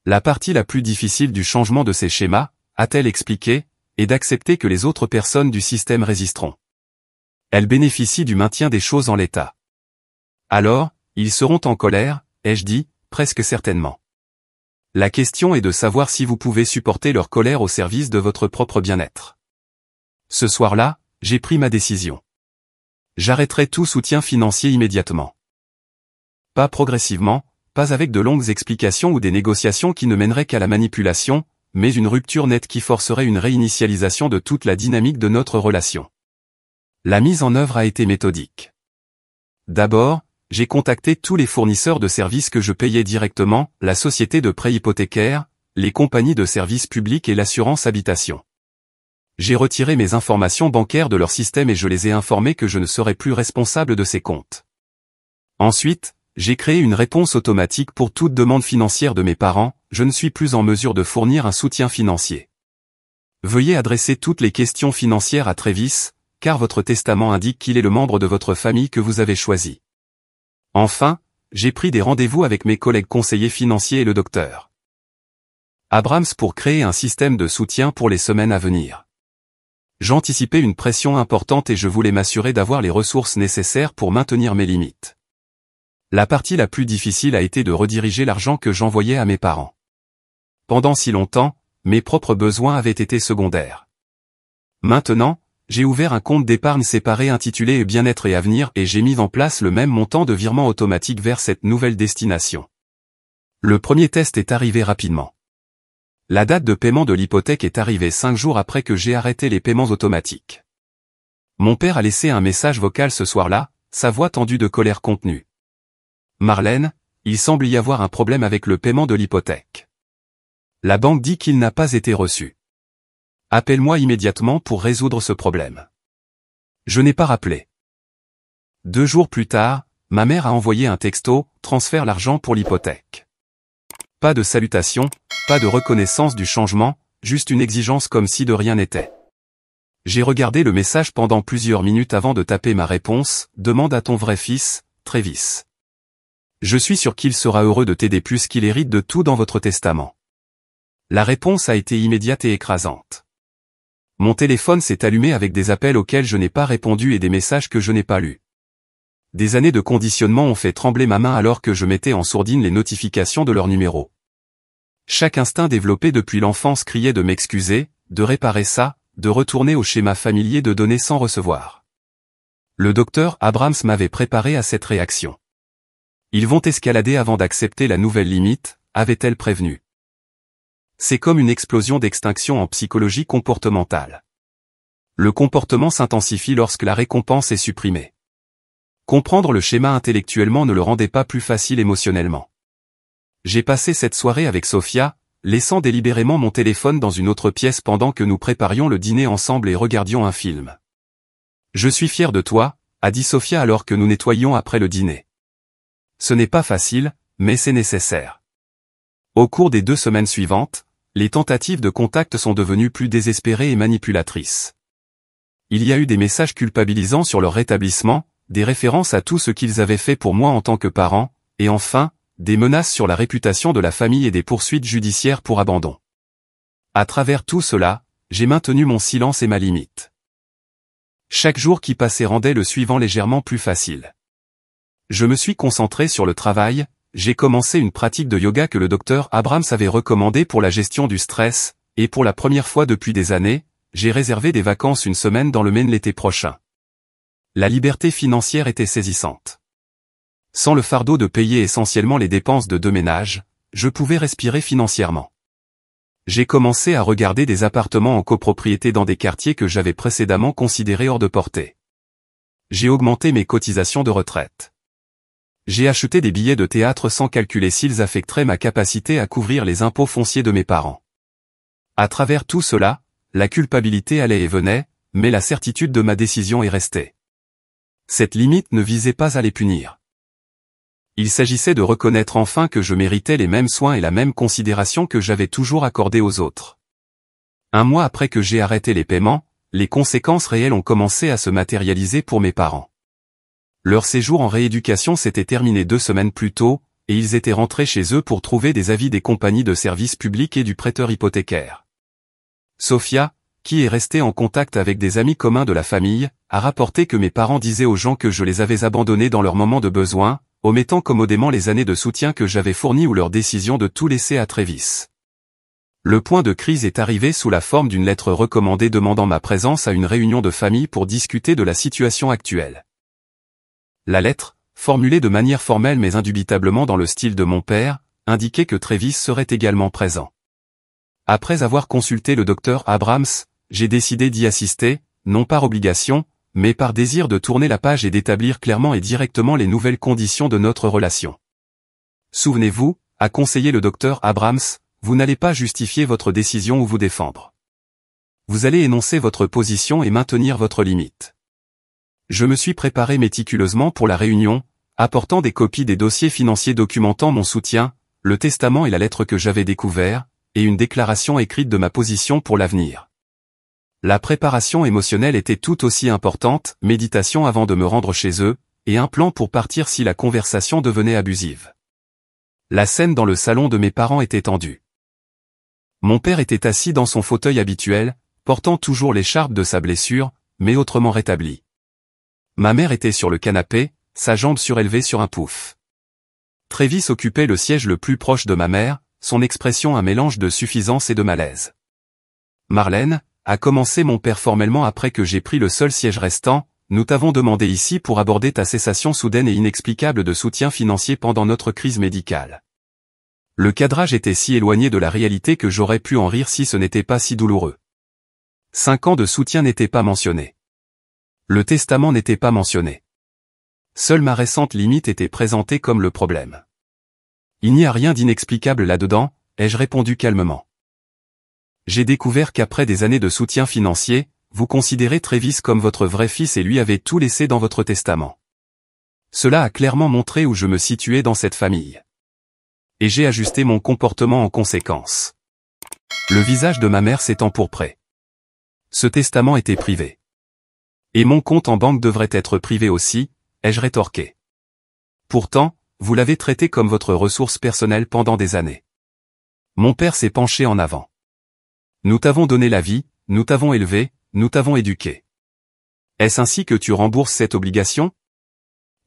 La partie la plus difficile du changement de ces schémas, a-t-elle expliqué, est d'accepter que les autres personnes du système résisteront. Elles bénéficient du maintien des choses en l'état. Alors, ils seront en colère, ai-je dit, presque certainement. La question est de savoir si vous pouvez supporter leur colère au service de votre propre bien-être. Ce soir-là, j'ai pris ma décision. J'arrêterai tout soutien financier immédiatement. Pas progressivement, pas avec de longues explications ou des négociations qui ne mèneraient qu'à la manipulation, mais une rupture nette qui forcerait une réinitialisation de toute la dynamique de notre relation. La mise en œuvre a été méthodique. D'abord, j'ai contacté tous les fournisseurs de services que je payais directement, la société de prêt hypothécaire, les compagnies de services publics et l'assurance habitation. J'ai retiré mes informations bancaires de leur système et je les ai informés que je ne serais plus responsable de ces comptes. Ensuite, j'ai créé une réponse automatique pour toute demande financière de mes parents, je ne suis plus en mesure de fournir un soutien financier. Veuillez adresser toutes les questions financières à Travis, car votre testament indique qu'il est le membre de votre famille que vous avez choisi. Enfin, j'ai pris des rendez-vous avec mes collègues conseillers financiers et le docteur Abrams pour créer un système de soutien pour les semaines à venir. J'anticipais une pression importante et je voulais m'assurer d'avoir les ressources nécessaires pour maintenir mes limites. La partie la plus difficile a été de rediriger l'argent que j'envoyais à mes parents. Pendant si longtemps, mes propres besoins avaient été secondaires. Maintenant, j'ai ouvert un compte d'épargne séparé intitulé Bien-être et Avenir et j'ai mis en place le même montant de virement automatique vers cette nouvelle destination. Le premier test est arrivé rapidement. La date de paiement de l'hypothèque est arrivée 5 jours après que j'ai arrêté les paiements automatiques. Mon père a laissé un message vocal ce soir-là, sa voix tendue de colère contenue. Marlène, il semble y avoir un problème avec le paiement de l'hypothèque. La banque dit qu'il n'a pas été reçu. Appelle-moi immédiatement pour résoudre ce problème. Je n'ai pas rappelé. 2 jours plus tard, ma mère a envoyé un texto, transfère l'argent pour l'hypothèque. Pas de salutation, pas de reconnaissance du changement, juste une exigence comme si de rien n'était. J'ai regardé le message pendant plusieurs minutes avant de taper ma réponse, demande à ton vrai fils, Travis. Je suis sûr qu'il sera heureux de t'aider plus qu'il hérite de tout dans votre testament. La réponse a été immédiate et écrasante. Mon téléphone s'est allumé avec des appels auxquels je n'ai pas répondu et des messages que je n'ai pas lus. Des années de conditionnement ont fait trembler ma main alors que je mettais en sourdine les notifications de leur numéro. Chaque instinct développé depuis l'enfance criait de m'excuser, de réparer ça, de retourner au schéma familier de donner sans recevoir. Le docteur Abrams m'avait préparé à cette réaction. Ils vont escalader avant d'accepter la nouvelle limite, avait-elle prévenu. C'est comme une explosion d'extinction en psychologie comportementale. Le comportement s'intensifie lorsque la récompense est supprimée. Comprendre le schéma intellectuellement ne le rendait pas plus facile émotionnellement. J'ai passé cette soirée avec Sophia, laissant délibérément mon téléphone dans une autre pièce pendant que nous préparions le dîner ensemble et regardions un film. Je suis fier de toi, a dit Sophia alors que nous nettoyions après le dîner. Ce n'est pas facile, mais c'est nécessaire. Au cours des 2 semaines suivantes, les tentatives de contact sont devenues plus désespérées et manipulatrices. Il y a eu des messages culpabilisants sur leur rétablissement, des références à tout ce qu'ils avaient fait pour moi en tant que parent, et enfin, des menaces sur la réputation de la famille et des poursuites judiciaires pour abandon. À travers tout cela, j'ai maintenu mon silence et ma limite. Chaque jour qui passait rendait le suivant légèrement plus facile. Je me suis concentré sur le travail, j'ai commencé une pratique de yoga que le docteur Abrams avait recommandée pour la gestion du stress, et pour la première fois depuis des années, j'ai réservé des vacances une semaine dans le Maine l'été prochain. La liberté financière était saisissante. Sans le fardeau de payer essentiellement les dépenses de 2 ménages, je pouvais respirer financièrement. J'ai commencé à regarder des appartements en copropriété dans des quartiers que j'avais précédemment considérés hors de portée. J'ai augmenté mes cotisations de retraite. J'ai acheté des billets de théâtre sans calculer s'ils affecteraient ma capacité à couvrir les impôts fonciers de mes parents. À travers tout cela, la culpabilité allait et venait, mais la certitude de ma décision est restée. Cette limite ne visait pas à les punir. Il s'agissait de reconnaître enfin que je méritais les mêmes soins et la même considération que j'avais toujours accordée aux autres. 1 mois après que j'ai arrêté les paiements, les conséquences réelles ont commencé à se matérialiser pour mes parents. Leur séjour en rééducation s'était terminé 2 semaines plus tôt, et ils étaient rentrés chez eux pour trouver des avis des compagnies de services publics et du prêteur hypothécaire. Sophia, qui est restée en contact avec des amis communs de la famille, a rapporté que mes parents disaient aux gens que je les avais abandonnés dans leurs moments de besoin, omettant commodément les années de soutien que j'avais fournies ou leur décision de tout laisser à Travis. Le point de crise est arrivé sous la forme d'une lettre recommandée demandant ma présence à une réunion de famille pour discuter de la situation actuelle. La lettre, formulée de manière formelle mais indubitablement dans le style de mon père, indiquait que Travis serait également présent. Après avoir consulté le docteur Abrams, j'ai décidé d'y assister, non par obligation, mais par désir de tourner la page et d'établir clairement et directement les nouvelles conditions de notre relation. Souvenez-vous, a conseillé le docteur Abrams, vous n'allez pas justifier votre décision ou vous défendre. Vous allez énoncer votre position et maintenir votre limite. Je me suis préparé méticuleusement pour la réunion, apportant des copies des dossiers financiers documentant mon soutien, le testament et la lettre que j'avais découvert, et une déclaration écrite de ma position pour l'avenir. La préparation émotionnelle était tout aussi importante, méditation avant de me rendre chez eux, et un plan pour partir si la conversation devenait abusive. La scène dans le salon de mes parents était tendue. Mon père était assis dans son fauteuil habituel, portant toujours l'écharpe de sa blessure, mais autrement rétabli. Ma mère était sur le canapé, sa jambe surélevée sur un pouf. Travis occupait le siège le plus proche de ma mère, son expression un mélange de suffisance et de malaise. Marlène, a commencé mon père formellement après que j'ai pris le seul siège restant, nous t'avons demandé ici pour aborder ta cessation soudaine et inexplicable de soutien financier pendant notre crise médicale. Le cadrage était si éloigné de la réalité que j'aurais pu en rire si ce n'était pas si douloureux. 5 ans de soutien n'étaient pas mentionnés. Le testament n'était pas mentionné. Seule ma récente limite était présentée comme le problème. Il n'y a rien d'inexplicable là-dedans, ai-je répondu calmement. J'ai découvert qu'après des années de soutien financier, vous considérez Travis comme votre vrai fils et lui avez tout laissé dans votre testament. Cela a clairement montré où je me situais dans cette famille. Et j'ai ajusté mon comportement en conséquence. Le visage de ma mère s'est empourpré. Ce testament était privé. Et mon compte en banque devrait être privé aussi, ai-je rétorqué. Pourtant, vous l'avez traité comme votre ressource personnelle pendant des années. Mon père s'est penché en avant. Nous t'avons donné la vie, nous t'avons élevé, nous t'avons éduqué. Est-ce ainsi que tu rembourses cette obligation?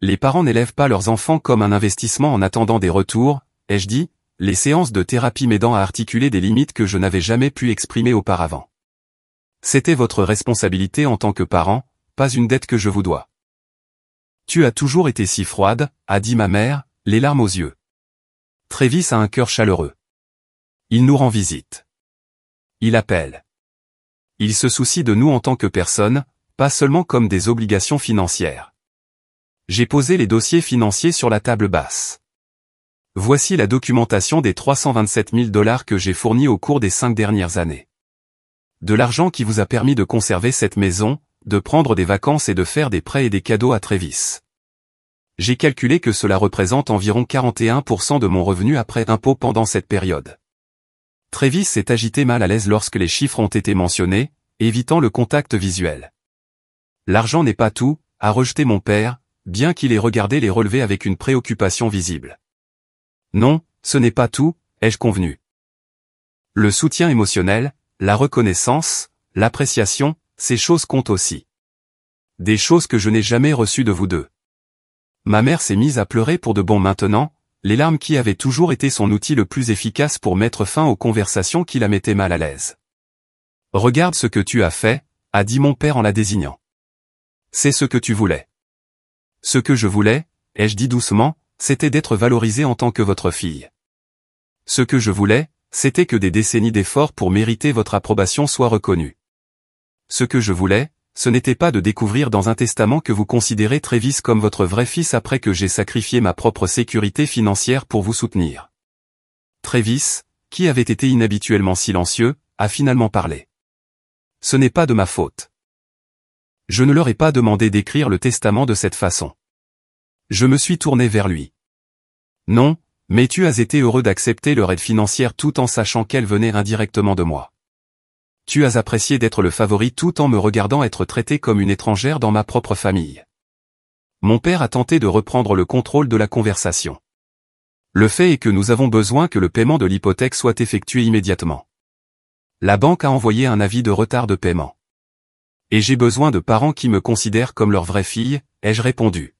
Les parents n'élèvent pas leurs enfants comme un investissement en attendant des retours, ai-je dit, les séances de thérapie m'aidant à articuler des limites que je n'avais jamais pu exprimer auparavant. C'était votre responsabilité en tant que parent, pas une dette que je vous dois. Tu as toujours été si froide, a dit ma mère, les larmes aux yeux. Travis a un cœur chaleureux. Il nous rend visite. Il appelle. Il se soucie de nous en tant que personne, pas seulement comme des obligations financières. J'ai posé les dossiers financiers sur la table basse. Voici la documentation des 327 000 $ que j'ai fournis au cours des 5 dernières années. De l'argent qui vous a permis de conserver cette maison, de prendre des vacances et de faire des prêts et des cadeaux à Travis. J'ai calculé que cela représente environ 41% de mon revenu après impôt pendant cette période. Travis s'est agité mal à l'aise lorsque les chiffres ont été mentionnés, évitant le contact visuel. L'argent n'est pas tout, a rejeté mon père, bien qu'il ait regardé les relevés avec une préoccupation visible. Non, ce n'est pas tout, ai-je convenu. Le soutien émotionnel, la reconnaissance, l'appréciation, ces choses comptent aussi. Des choses que je n'ai jamais reçues de vous deux. Ma mère s'est mise à pleurer pour de bon maintenant, les larmes qui avaient toujours été son outil le plus efficace pour mettre fin aux conversations qui la mettaient mal à l'aise. Regarde ce que tu as fait, a dit mon père en la désignant. C'est ce que tu voulais. Ce que je voulais, ai-je dit doucement, c'était d'être valorisée en tant que votre fille. Ce que je voulais, c'était que des décennies d'efforts pour mériter votre approbation soient reconnues. Ce que je voulais, ce n'était pas de découvrir dans un testament que vous considérez Travis comme votre vrai fils après que j'ai sacrifié ma propre sécurité financière pour vous soutenir. Travis, qui avait été inhabituellement silencieux, a finalement parlé. Ce n'est pas de ma faute. Je ne leur ai pas demandé d'écrire le testament de cette façon. Je me suis tourné vers lui. Non, mais tu as été heureux d'accepter leur aide financière tout en sachant qu'elle venait indirectement de moi. Tu as apprécié d'être le favori tout en me regardant être traité comme une étrangère dans ma propre famille. Mon père a tenté de reprendre le contrôle de la conversation. Le fait est que nous avons besoin que le paiement de l'hypothèque soit effectué immédiatement. La banque a envoyé un avis de retard de paiement. Et j'ai besoin de parents qui me considèrent comme leur vraie fille, ai-je répondu.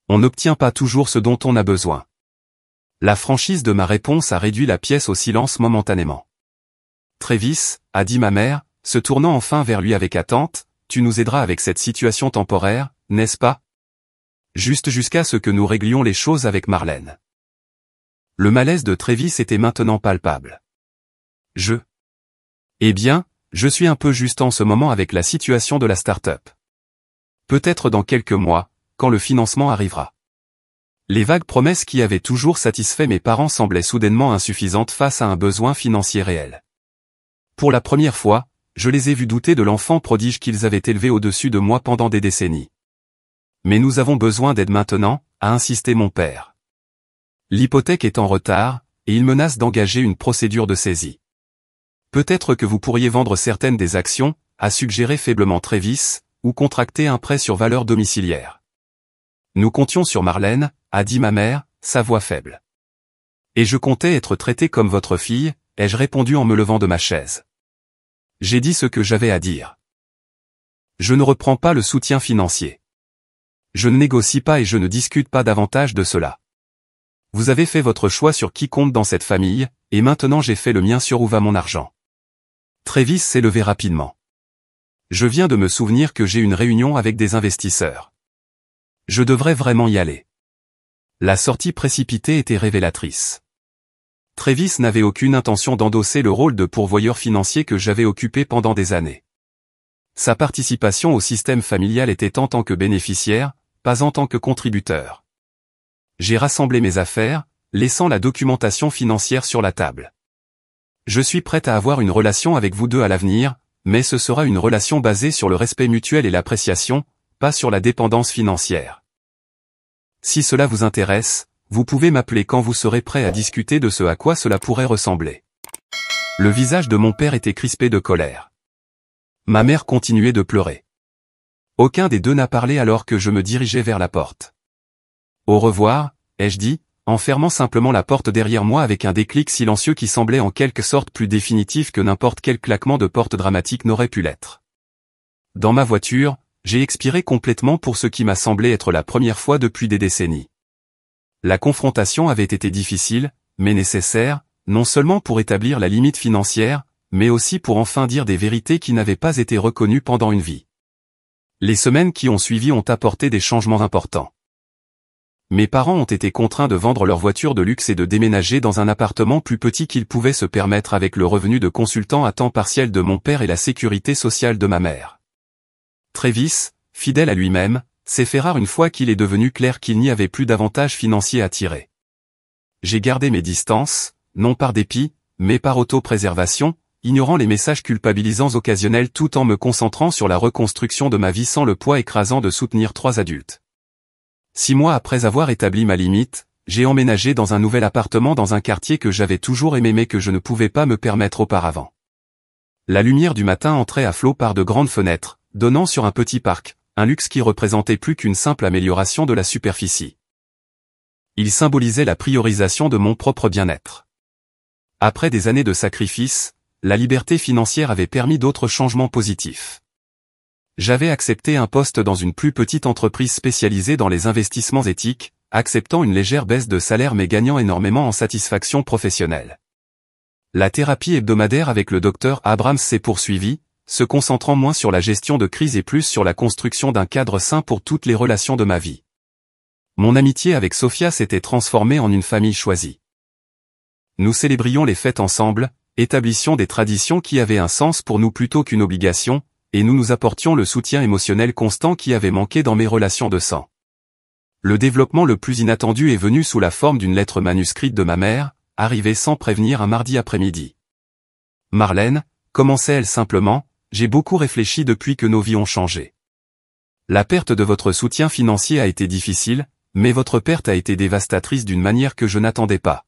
On n'obtient pas toujours ce dont on a besoin. La franchise de ma réponse a réduit la pièce au silence momentanément. Travis, a dit ma mère, se tournant enfin vers lui avec attente, tu nous aideras avec cette situation temporaire, n'est-ce pas? Juste jusqu'à ce que nous réglions les choses avec Marlène. Le malaise de Travis était maintenant palpable. Eh bien, je suis un peu juste en ce moment avec la situation de la start-up. Peut-être dans quelques mois, quand le financement arrivera. Les vagues promesses qui avaient toujours satisfait mes parents semblaient soudainement insuffisantes face à un besoin financier réel. Pour la première fois, je les ai vus douter de l'enfant prodige qu'ils avaient élevé au-dessus de moi pendant des décennies. Mais nous avons besoin d'aide maintenant, a insisté mon père. L'hypothèque est en retard, et il menace d'engager une procédure de saisie. Peut-être que vous pourriez vendre certaines des actions, a suggéré faiblement Travis, ou contracter un prêt sur valeur domiciliaire. Nous comptions sur Marlène, a dit ma mère, sa voix faible. Et je comptais être traité comme votre fille, ai-je répondu en me levant de ma chaise. J'ai dit ce que j'avais à dire. Je ne reprends pas le soutien financier. Je ne négocie pas et je ne discute pas davantage de cela. Vous avez fait votre choix sur qui compte dans cette famille, et maintenant j'ai fait le mien sur où va mon argent. Travis s'est levé rapidement. Je viens de me souvenir que j'ai une réunion avec des investisseurs. Je devrais vraiment y aller. La sortie précipitée était révélatrice. Travis n'avait aucune intention d'endosser le rôle de pourvoyeur financier que j'avais occupé pendant des années. Sa participation au système familial était en tant que bénéficiaire, pas en tant que contributeur. J'ai rassemblé mes affaires, laissant la documentation financière sur la table. Je suis prête à avoir une relation avec vous deux à l'avenir, mais ce sera une relation basée sur le respect mutuel et l'appréciation, pas sur la dépendance financière. Si cela vous intéresse, vous pouvez m'appeler quand vous serez prêt à discuter de ce à quoi cela pourrait ressembler. Le visage de mon père était crispé de colère. Ma mère continuait de pleurer. Aucun des deux n'a parlé alors que je me dirigeais vers la porte. Au revoir, ai-je dit, en fermant simplement la porte derrière moi avec un déclic silencieux qui semblait en quelque sorte plus définitif que n'importe quel claquement de porte dramatique n'aurait pu l'être. Dans ma voiture, j'ai expiré complètement pour ce qui m'a semblé être la première fois depuis des décennies. La confrontation avait été difficile, mais nécessaire, non seulement pour établir la limite financière, mais aussi pour enfin dire des vérités qui n'avaient pas été reconnues pendant une vie. Les semaines qui ont suivi ont apporté des changements importants. Mes parents ont été contraints de vendre leur voiture de luxe et de déménager dans un appartement plus petit qu'ils pouvaient se permettre avec le revenu de consultant à temps partiel de mon père et la sécurité sociale de ma mère. Travis, fidèle à lui-même, s'est fait rare une fois qu'il est devenu clair qu'il n'y avait plus d'avantages financiers à tirer. J'ai gardé mes distances, non par dépit, mais par autopréservation, ignorant les messages culpabilisants occasionnels tout en me concentrant sur la reconstruction de ma vie sans le poids écrasant de soutenir 3 adultes. 6 mois après avoir établi ma limite, j'ai emménagé dans un nouvel appartement dans un quartier que j'avais toujours aimé mais que je ne pouvais pas me permettre auparavant. La lumière du matin entrait à flot par de grandes fenêtres, donnant sur un petit parc, un luxe qui représentait plus qu'une simple amélioration de la superficie. Il symbolisait la priorisation de mon propre bien-être. Après des années de sacrifices, la liberté financière avait permis d'autres changements positifs. J'avais accepté un poste dans une plus petite entreprise spécialisée dans les investissements éthiques, acceptant une légère baisse de salaire mais gagnant énormément en satisfaction professionnelle. La thérapie hebdomadaire avec le docteur Abrams s'est poursuivie, se concentrant moins sur la gestion de crise et plus sur la construction d'un cadre sain pour toutes les relations de ma vie. Mon amitié avec Sophia s'était transformée en une famille choisie. Nous célébrions les fêtes ensemble, établissions des traditions qui avaient un sens pour nous plutôt qu'une obligation, et nous nous apportions le soutien émotionnel constant qui avait manqué dans mes relations de sang. Le développement le plus inattendu est venu sous la forme d'une lettre manuscrite de ma mère, arrivée sans prévenir un mardi après-midi. Marlène, commençait-elle simplement, j'ai beaucoup réfléchi depuis que nos vies ont changé. La perte de votre soutien financier a été difficile, mais votre perte a été dévastatrice d'une manière que je n'attendais pas.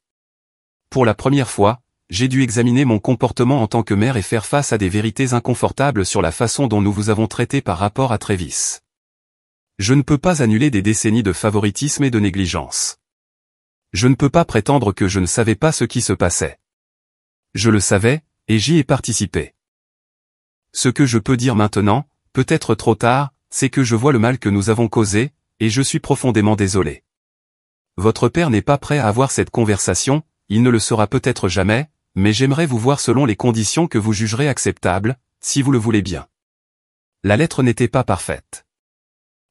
Pour la première fois, j'ai dû examiner mon comportement en tant que mère et faire face à des vérités inconfortables sur la façon dont nous vous avons traité par rapport à Travis. Je ne peux pas annuler des décennies de favoritisme et de négligence. Je ne peux pas prétendre que je ne savais pas ce qui se passait. Je le savais, et j'y ai participé. Ce que je peux dire maintenant, peut-être trop tard, c'est que je vois le mal que nous avons causé, et je suis profondément désolé. Votre père n'est pas prêt à avoir cette conversation, il ne le sera peut-être jamais, mais j'aimerais vous voir selon les conditions que vous jugerez acceptables, si vous le voulez bien. La lettre n'était pas parfaite.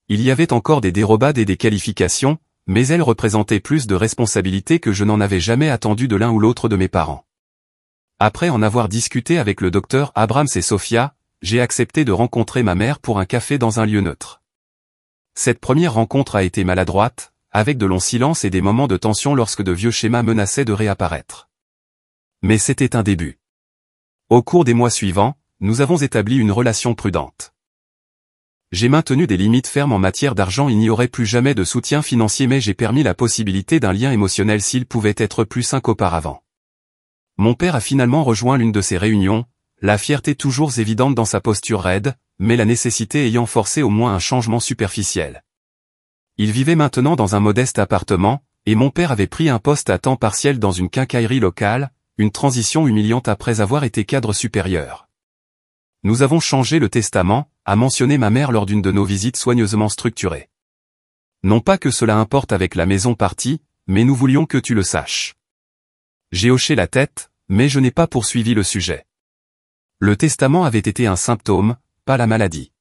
Il y avait encore des dérobades et des qualifications, mais elle représentait plus de responsabilités que je n'en avais jamais attendu de l'un ou l'autre de mes parents. Après en avoir discuté avec le docteur Abrams et Sophia, j'ai accepté de rencontrer ma mère pour un café dans un lieu neutre. Cette première rencontre a été maladroite, avec de longs silences et des moments de tension lorsque de vieux schémas menaçaient de réapparaître. Mais c'était un début. Au cours des mois suivants, nous avons établi une relation prudente. J'ai maintenu des limites fermes en matière d'argent, il n'y aurait plus jamais de soutien financier mais j'ai permis la possibilité d'un lien émotionnel s'il pouvait être plus sain qu'auparavant. Mon père a finalement rejoint l'une de ces réunions, la fierté toujours évidente dans sa posture raide, mais la nécessité ayant forcé au moins un changement superficiel. Il vivait maintenant dans un modeste appartement, et mon père avait pris un poste à temps partiel dans une quincaillerie locale, une transition humiliante après avoir été cadre supérieur. Nous avons changé le testament, a mentionné ma mère lors d'une de nos visites soigneusement structurées. Non pas que cela importe avec la maison partie, mais nous voulions que tu le saches. J'ai hoché la tête, mais je n'ai pas poursuivi le sujet. Le testament avait été un symptôme, pas la maladie.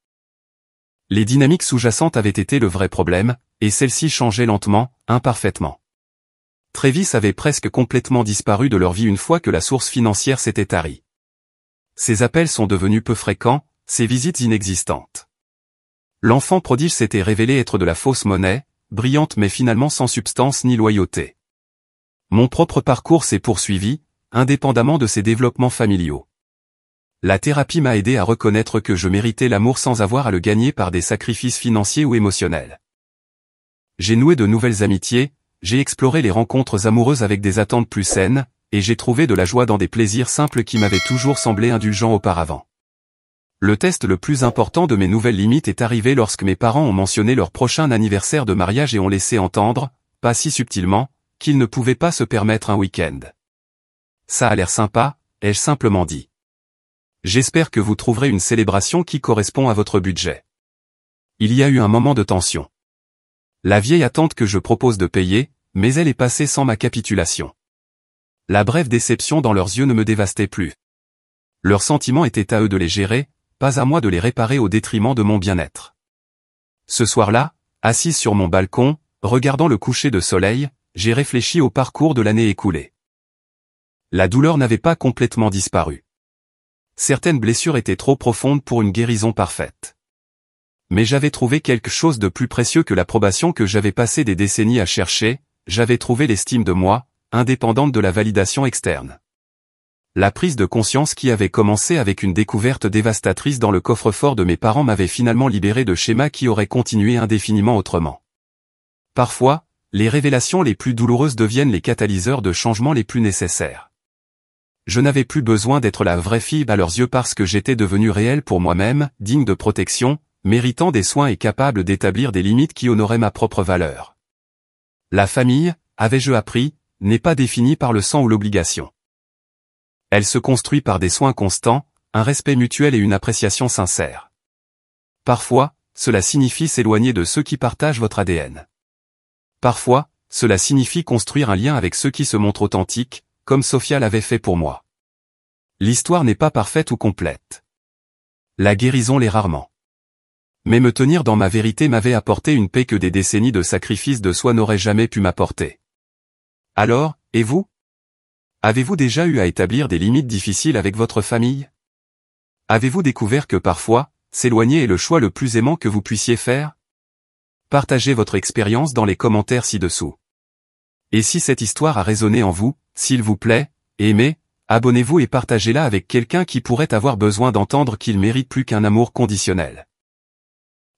Les dynamiques sous-jacentes avaient été le vrai problème, et celles-ci changeaient lentement, imparfaitement. Travis avait presque complètement disparu de leur vie une fois que la source financière s'était tarie. Ses appels sont devenus peu fréquents, ses visites inexistantes. L'enfant prodige s'était révélé être de la fausse monnaie, brillante mais finalement sans substance ni loyauté. Mon propre parcours s'est poursuivi, indépendamment de ses développements familiaux. La thérapie m'a aidé à reconnaître que je méritais l'amour sans avoir à le gagner par des sacrifices financiers ou émotionnels. J'ai noué de nouvelles amitiés, j'ai exploré les rencontres amoureuses avec des attentes plus saines, et j'ai trouvé de la joie dans des plaisirs simples qui m'avaient toujours semblé indulgents auparavant. Le test le plus important de mes nouvelles limites est arrivé lorsque mes parents ont mentionné leur prochain anniversaire de mariage et ont laissé entendre, pas si subtilement, qu'ils ne pouvaient pas se permettre un week-end. Ça a l'air sympa, ai-je simplement dit. J'espère que vous trouverez une célébration qui correspond à votre budget. Il y a eu un moment de tension. La vieille attente que je propose de payer, mais elle est passée sans ma capitulation. La brève déception dans leurs yeux ne me dévastait plus. Leur sentiment était à eux de les gérer, pas à moi de les réparer au détriment de mon bien-être. Ce soir-là, assise sur mon balcon, regardant le coucher de soleil, j'ai réfléchi au parcours de l'année écoulée. La douleur n'avait pas complètement disparu. Certaines blessures étaient trop profondes pour une guérison parfaite. Mais j'avais trouvé quelque chose de plus précieux que l'approbation que j'avais passé des décennies à chercher, j'avais trouvé l'estime de moi, indépendante de la validation externe. La prise de conscience qui avait commencé avec une découverte dévastatrice dans le coffre-fort de mes parents m'avait finalement libéré de schémas qui auraient continué indéfiniment autrement. Parfois, les révélations les plus douloureuses deviennent les catalyseurs de changements les plus nécessaires. Je n'avais plus besoin d'être la vraie fille à leurs yeux parce que j'étais devenu réel pour moi-même, digne de protection, méritant des soins et capable d'établir des limites qui honoraient ma propre valeur. La famille, avais-je appris, n'est pas définie par le sang ou l'obligation. Elle se construit par des soins constants, un respect mutuel et une appréciation sincère. Parfois, cela signifie s'éloigner de ceux qui partagent votre ADN. Parfois, cela signifie construire un lien avec ceux qui se montrent authentiques, comme Sophia l'avait fait pour moi. L'histoire n'est pas parfaite ou complète. La guérison l'est rarement. Mais me tenir dans ma vérité m'avait apporté une paix que des décennies de sacrifices de soi n'auraient jamais pu m'apporter. Alors, et vous? Avez-vous déjà eu à établir des limites difficiles avec votre famille? Avez-vous découvert que parfois, s'éloigner est le choix le plus aimant que vous puissiez faire? Partagez votre expérience dans les commentaires ci-dessous. Et si cette histoire a résonné en vous, s'il vous plaît, aimez, abonnez-vous et partagez-la avec quelqu'un qui pourrait avoir besoin d'entendre qu'il mérite plus qu'un amour conditionnel.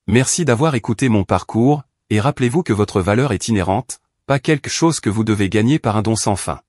Merci d'avoir écouté mon parcours, et rappelez-vous que votre valeur est inhérente, pas quelque chose que vous devez gagner par un don sans fin.